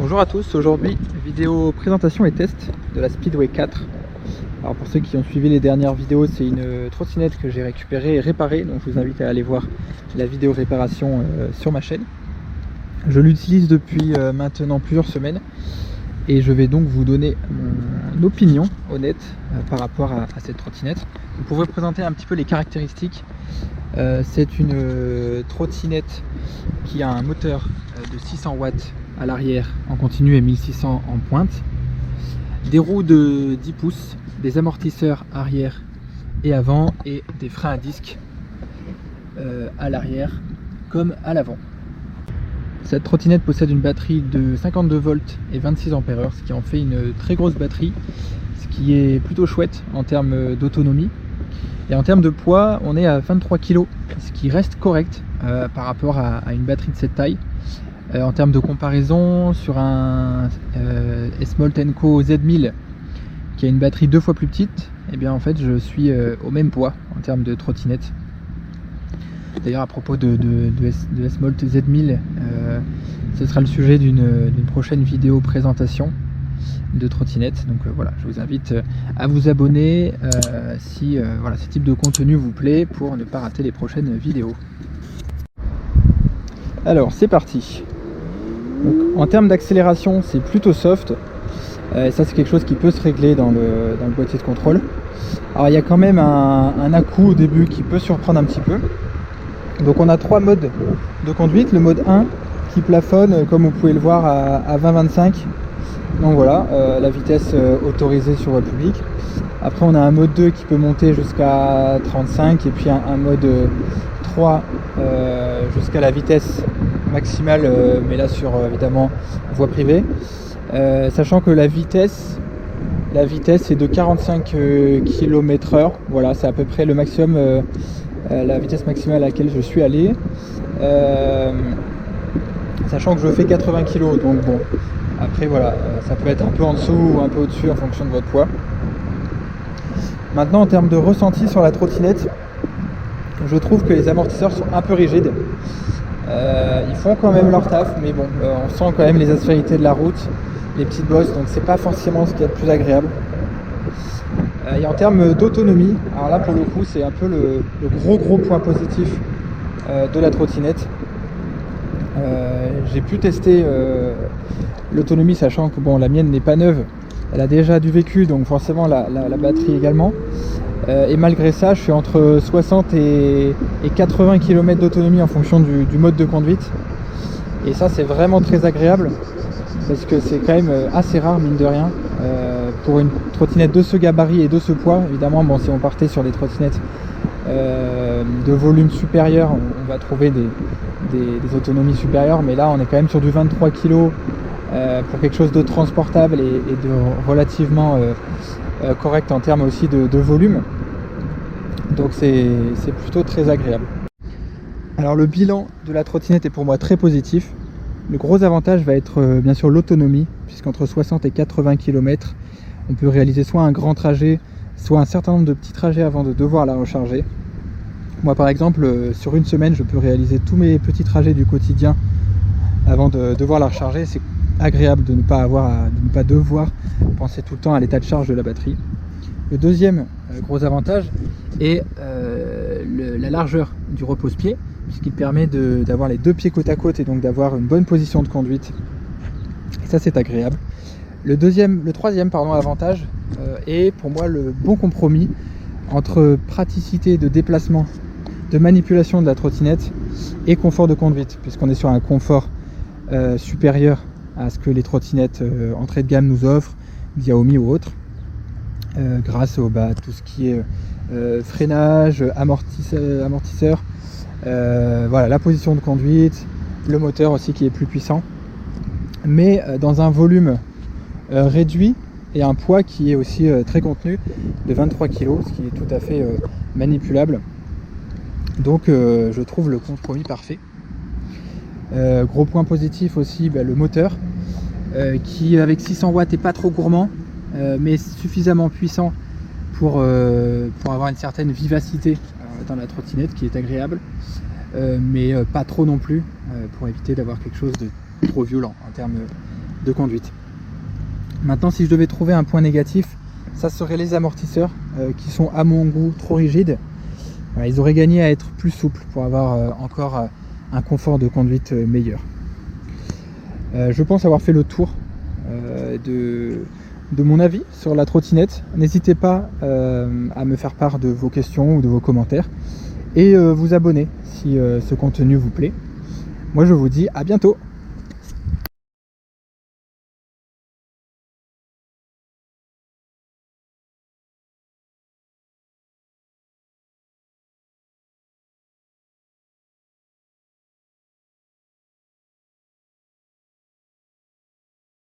Bonjour à tous, aujourd'hui vidéo présentation et test de la Speedway 4. Alors pour ceux qui ont suivi les dernières vidéos, c'est une trottinette que j'ai récupérée et réparée, donc je vous invite à aller voir la vidéo réparation sur ma chaîne. Je l'utilise depuis maintenant plusieurs semaines et je vais donc vous donner mon opinion honnête par rapport à cette trottinette. Pour vous présenter un petit peu les caractéristiques, c'est une trottinette qui a un moteur de 600 watts à l'arrière en continu et 1600 en pointe, des roues de 10 pouces, des amortisseurs arrière et avant et des freins à disque à l'arrière comme à l'avant. Cette trottinette possède une batterie de 52 volts et 26 ampères, ce qui en fait une très grosse batterie, ce qui est plutôt chouette en termes d'autonomie. Et en termes de poids, on est à 23 kg, ce qui reste correct par rapport à une batterie de cette taille. En termes de comparaison, sur un S-Molt Co Z1000 qui a une batterie 2 fois plus petite, et bien en fait je suis au même poids en termes de trottinette. D'ailleurs à propos de S-Molt Z1000, ce sera le sujet d'une prochaine vidéo présentation de trottinette. Donc voilà, je vous invite à vous abonner si voilà, ce type de contenu vous plaît pour ne pas rater les prochaines vidéos. Alors c'est parti. Donc, en termes d'accélération, c'est plutôt soft. Et ça, c'est quelque chose qui peut se régler dans le boîtier de contrôle. Alors, il y a quand même un à-coup au début qui peut surprendre un petit peu. Donc, on a trois modes de conduite. Le mode 1 qui plafonne, comme vous pouvez le voir, à 20-25. Donc voilà, la vitesse autorisée sur voie publique. Après, on a un mode 2 qui peut monter jusqu'à 35. Et puis un mode 3 jusqu'à la vitesse maximale, mais là sur évidemment voie privée, sachant que la vitesse est de 45 km/h. Voilà, c'est à peu près le maximum, la vitesse maximale à laquelle je suis allé, sachant que je fais 80 kg, donc bon, après voilà, ça peut être un peu en dessous ou un peu au-dessus en fonction de votre poids. Maintenant, en termes de ressenti sur la trottinette, je trouve que les amortisseurs sont un peu rigides. Ils font quand même leur taf, mais bon, on sent quand même les aspérités de la route, les petites bosses, donc c'est pas forcément ce qu'il y a de plus agréable. Et en termes d'autonomie, alors là pour le coup c'est un peu le gros point positif de la trottinette. J'ai pu tester l'autonomie, sachant que bon, la mienne n'est pas neuve, elle a déjà du vécu, donc forcément la batterie également. Et malgré ça, je suis entre 60 et 80 km d'autonomie en fonction du mode de conduite. Et ça, c'est vraiment très agréable parce que c'est quand même assez rare, mine de rien, pour une trottinette de ce gabarit et de ce poids. Évidemment, bon, si on partait sur des trottinettes de volume supérieur, on va trouver des autonomies supérieures. Mais là, on est quand même sur du 23 kg pour quelque chose de transportable et de relativement correct en termes aussi de volume. Donc c'est plutôt très agréable. Alors le bilan de la trottinette est pour moi très positif. Le gros avantage va être bien sûr l'autonomie, puisqu'entre 60 et 80 km, on peut réaliser soit un grand trajet, soit un certain nombre de petits trajets avant de devoir la recharger. Moi par exemple, sur une semaine, je peux réaliser tous mes petits trajets du quotidien avant de devoir la recharger. C'est agréable de ne pas devoir penser tout le temps à l'état de charge de la batterie. Le deuxième gros avantage est la largeur du repose-pied, puisqu'il permet d'avoir les deux pieds côte à côte et donc d'avoir une bonne position de conduite. Et ça, c'est agréable. Le troisième avantage est pour moi le bon compromis entre praticité de déplacement, de manipulation de la trottinette et confort de conduite, puisqu'on est sur un confort supérieur à ce que les trottinettes entrée de gamme nous offrent, Xiaomi ou autres. Grâce au tout ce qui est freinage, amortisseur, voilà, la position de conduite, le moteur aussi qui est plus puissant, mais dans un volume réduit et un poids qui est aussi très contenu de 23 kg, ce qui est tout à fait manipulable. Donc je trouve le compromis parfait. Gros point positif aussi, le moteur qui avec 600 watts est pas trop gourmand, mais suffisamment puissant pour avoir une certaine vivacité dans la trottinette qui est agréable, mais pas trop non plus, pour éviter d'avoir quelque chose de trop violent en termes de conduite. Maintenant, si je devais trouver un point négatif, ça serait les amortisseurs qui sont à mon goût trop rigides. Ils auraient gagné à être plus souples pour avoir encore un confort de conduite meilleur. Je pense avoir fait le tour de mon avis sur la trottinette. N'hésitez pas à me faire part de vos questions ou de vos commentaires et vous abonner si ce contenu vous plaît. Moi je vous dis à bientôt.